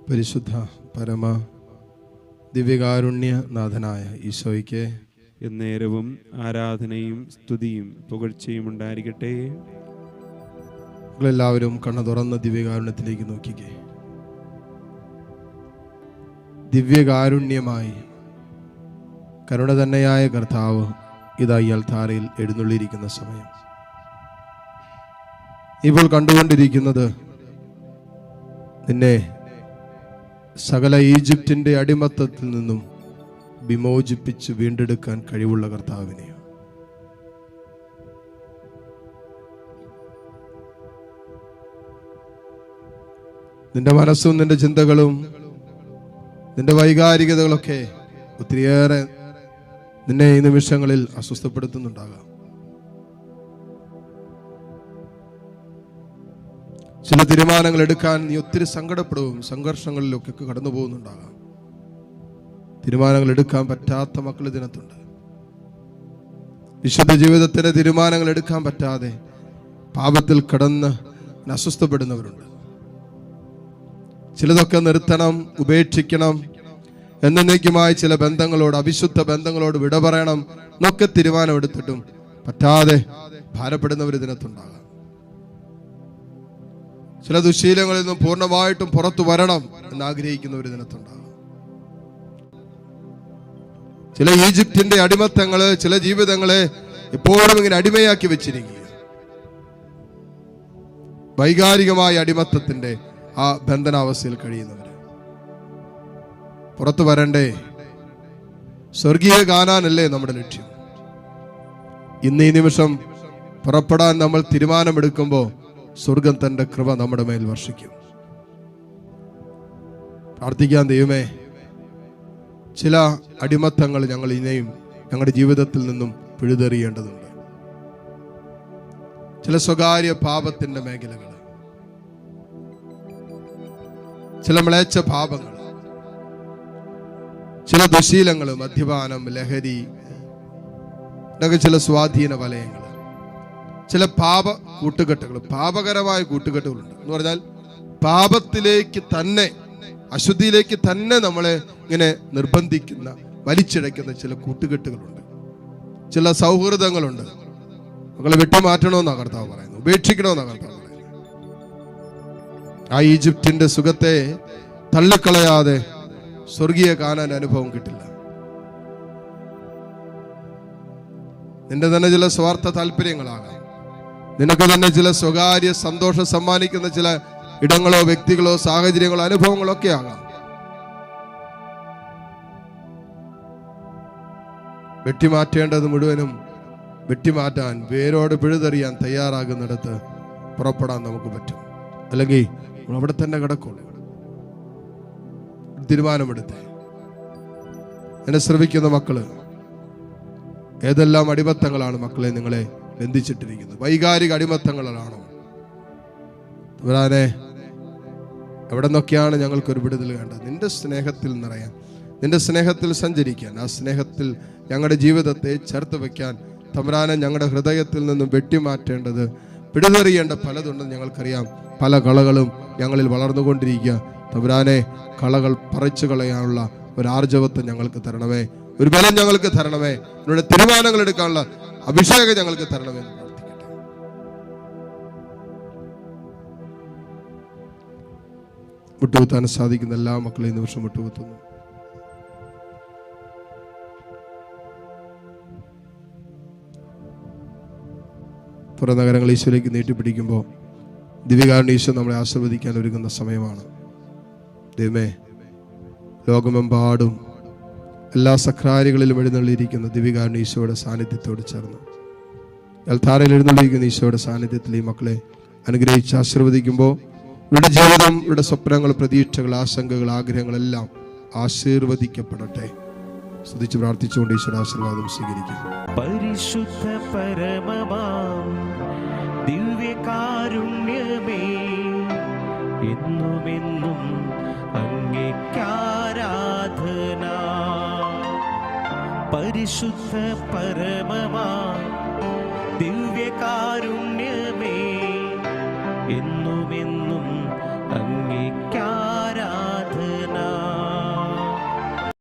പരിശുദ്ധ പരമ ദിവ്യകാരുണ്യനാഥനായ ഈശോയ്ക്ക് എന്നേരവും ആരാധനയും സ്തുതിയും പുകഴ്ചയും ഉണ്ടായിരിക്കട്ടെ. എല്ലാവരും കണ്ണു തുറന്ന ദിവ്യകാരുണ്യത്തിലേക്ക് നോക്കിക്കേ. ദിവ്യകാരുണ്യമായി കരുണ തന്നെയായ കർത്താവ് ഇതാ ഈ അൾത്താരയിൽ എഴുന്നള്ളിയിരിക്കുന്ന സമയം. ഇപ്പോൾ കണ്ടുകൊണ്ടിരിക്കുന്നത് നിന്നെ സകല ഈജിപ്തിൻ്റെ അടിമത്തത്തിൽ നിന്നും വിമോചിപ്പിച്ച് വീണ്ടെടുക്കാൻ കഴിവുള്ള കർത്താവിനെയാണ്. നിന്റെ മനസ്സും നിന്റെ ചിന്തകളും നിന്റെ വൈകാരികതകളൊക്കെ ഒത്തിരിയേറെ നിന്നെ ഈ നിമിഷങ്ങളിൽ അസ്വസ്ഥപ്പെടുത്തുന്നുണ്ടാകാം. ചില തീരുമാനങ്ങൾ എടുക്കാൻ നീ ഒത്തിരി സങ്കടപ്പെടുകയും സംഘർഷങ്ങളിലൊക്കെ കടന്നു പോകുന്നുണ്ടാകാം. തീരുമാനങ്ങൾ എടുക്കാൻ പറ്റാത്ത മക്കൾ ഇതിനകത്തുണ്ട്. വിശുദ്ധ ജീവിതത്തിന്റെ തീരുമാനങ്ങൾ എടുക്കാൻ പറ്റാതെ പാപത്തിൽ കടന്ന് അസ്വസ്ഥപ്പെടുന്നവരുണ്ട്. ചിലതൊക്കെ നിർത്തണം, ഉപേക്ഷിക്കണം, എന്നേക്കുമായി ചില ബന്ധങ്ങളോട്, അവിശുദ്ധ ബന്ധങ്ങളോട് വിട പറയണം എന്നൊക്കെ തീരുമാനമെടുത്തിട്ടും പറ്റാതെ ഭാരപ്പെടുന്നവർ ഇതിനകത്തുണ്ടാകാം. ചില ദുശീലങ്ങളിൽ നിന്നും പൂർണ്ണമായിട്ടും പുറത്തു വരണം എന്നാഗ്രഹിക്കുന്നവർ ഇതിനകത്തുണ്ടാകാം. ചില ഈജിപ്തിന്റെ അടിമത്തങ്ങള് ചില ജീവിതങ്ങളെ എപ്പോഴും ഇങ്ങനെ അടിമയാക്കി വെച്ചിരിക്കുക. വൈകാരികമായ അടിമത്തത്തിന്റെ ആ ബന്ധനാവസ്ഥയിൽ കഴിയുന്നവര് പുറത്തു വരണ്ടേ? സ്വർഗീയ കാണാനല്ലേ നമ്മുടെ ലക്ഷ്യം. ഇന്ന് ഈ നിമിഷം പുറപ്പെടാൻ നമ്മൾ തീരുമാനമെടുക്കുമ്പോൾ സ്വർഗം തന്റെ കൃപ നമ്മുടെ മേൽ വർഷിക്കും. പ്രാർത്ഥിക്കാൻ. ദൈവമേ, ചില അടിമത്തങ്ങൾ ഞങ്ങൾ ഇനിയും ഞങ്ങളുടെ ജീവിതത്തിൽ നിന്നും പിഴുതെറിയേണ്ടതുണ്ട്. ചില സ്വകാര്യ പാപത്തിന്റെ മേഖലകൾ, ചില മ്ലേച്ഛ പാപങ്ങൾ, ചില ദുശീലങ്ങൾ, മദ്യപാനം, ലഹരി, ഇതൊക്കെ ചില സ്വാധീന വലയങ്ങൾ, ചില പാപ കൂട്ടുകെട്ടുകൾ, പാപകരമായ കൂട്ടുകെട്ടുകളുണ്ട്. എന്ന് പറഞ്ഞാൽ പാപത്തിലേക്ക് തന്നെ, അശുദ്ധിയിലേക്ക് തന്നെ നമ്മളെ ഇങ്ങനെ നിർബന്ധിക്കുന്ന, വലിച്ചിഴയ്ക്കുന്ന ചില കൂട്ടുകെട്ടുകളുണ്ട്, ചില സൗഹൃദങ്ങളുണ്ട്. മക്കളെ വെട്ടിമാറ്റണമെന്നാണ് കർത്താവ് പറയുന്നത്, ഉപേക്ഷിക്കണമെന്നാണ് കർത്താവ് പറയുന്നത്. ആ ഈജിപ്തിന്റെ സുഖത്തെ തള്ളിക്കളയാതെ സ്വർഗീയ കാണാൻ അനുഭവം കിട്ടില്ല. നിന്റെ തന്നെ ചില സ്വാർത്ഥ താല്പര്യങ്ങളാകാം, നിനക്ക് തന്നെ ചില സ്വകാര്യ സന്തോഷം സമ്മാനിക്കുന്ന ചില ഇടങ്ങളോ വ്യക്തികളോ സാഹചര്യങ്ങളോ അനുഭവങ്ങളോ ഒക്കെ ആകാം. വെട്ടിമാറ്റേണ്ടത് മുഴുവനും വെട്ടിമാറ്റാൻ, വേരോട് പിഴുതെറിയാൻ തയ്യാറാകുന്നിടത്ത് പുറപ്പെടാൻ നമുക്ക് പറ്റും. അല്ലെങ്കിൽ അവിടെ തന്നെ കിടക്കുള്ളൂ. തീരുമാനമെടുത്തേ. എന്നെ ശ്രമിക്കുന്ന മക്കള്, ഏതെല്ലാം അടിമത്തങ്ങളാണ് മക്കളെ നിങ്ങളെ ബന്ധിച്ചിട്ടിരിക്കുന്നത്? വൈകാരിക അടിമത്തങ്ങളാണോ? എവിടെ നിന്നൊക്കെയാണ് ഞങ്ങൾക്കൊരു വിടുതൽ വേണ്ടത്? നിന്റെ സ്നേഹത്തിൽ നിറയാൻ, നിന്റെ സ്നേഹത്തിൽ സഞ്ചരിക്കാൻ, ആ സ്നേഹത്തിൽ ഞങ്ങളുടെ ജീവിതത്തെ ചേർത്ത് വെക്കാൻ തമ്പുരാനെ ഞങ്ങളുടെ ഹൃദയത്തിൽ നിന്നും വെട്ടിമാറ്റേണ്ടത്, പിഴുതെറിയേണ്ട പലതുണ്ടെന്ന് ഞങ്ങൾക്കറിയാം. പല കളകളും ഞങ്ങളിൽ വളർന്നുകൊണ്ടിരിക്കുക. തമ്പുരാനെ, കളകൾ പറിച്ചു കളയാനുള്ള ഒരു ആർജവത്വം ഞങ്ങൾക്ക് തരണമേ, ഒരു ബലം ഞങ്ങൾക്ക് തരണമേ, നിങ്ങളുടെ തീരുമാനങ്ങൾ എടുക്കാനുള്ള അഭിഷേകം ഞങ്ങൾക്ക് തരണമേ എന്ന് പ്രാർത്ഥിക്കട്ടെ. വിട്ടുകുത്താൻ സാധിക്കുന്ന എല്ലാ മക്കളെയും നിമിഷം വിട്ടുകുത്തുന്നു. പുറനഗരങ്ങൾ ഈശോയിലേക്ക് നീട്ടിപ്പിടിക്കുമ്പോൾ ദിവ്യകാരുണ്യ ഈശോ നമ്മളെ ആശീർവദിക്കാൻ ഒരുങ്ങുന്ന സമയമാണ്. ദൈവമേ, ലോകമെമ്പാടും എല്ലാ സക്രാരികളിലും എഴുന്നള്ളിയിരിക്കുന്ന ദിവ്യകാരുണ്യ ഈശോയുടെ സാന്നിധ്യത്തോട് ചേർന്ന് അൾത്താരയിൽ എഴുന്നള്ളിയിരിക്കുന്ന ഈശോയുടെ സാന്നിധ്യത്തിൽ ഈ മക്കളെ അനുഗ്രഹിച്ച് ആശീർവദിക്കുമ്പോൾ ഇവരുടെ ജീവിതം, ഇവരുടെ സ്വപ്നങ്ങൾ, പ്രതീക്ഷകൾ, ആശങ്കകൾ, ആഗ്രഹങ്ങളെല്ലാം ആശീർവദിക്കപ്പെടട്ടെ. സ്തുതിച്ച് പ്രാർത്ഥിച്ചുകൊണ്ട് ഈശോയുടെ ആശീർവാദം സ്വീകരിക്കാം. പരിശുദ്ധ പരമമാം ദിവ്യകാരുണ്യമേ, എന്നുമെന്നും അങ്ങേക്കാരാധന. പരിശുദ്ധ പരമമാം ദിവ്യകാരുണ്യമേ,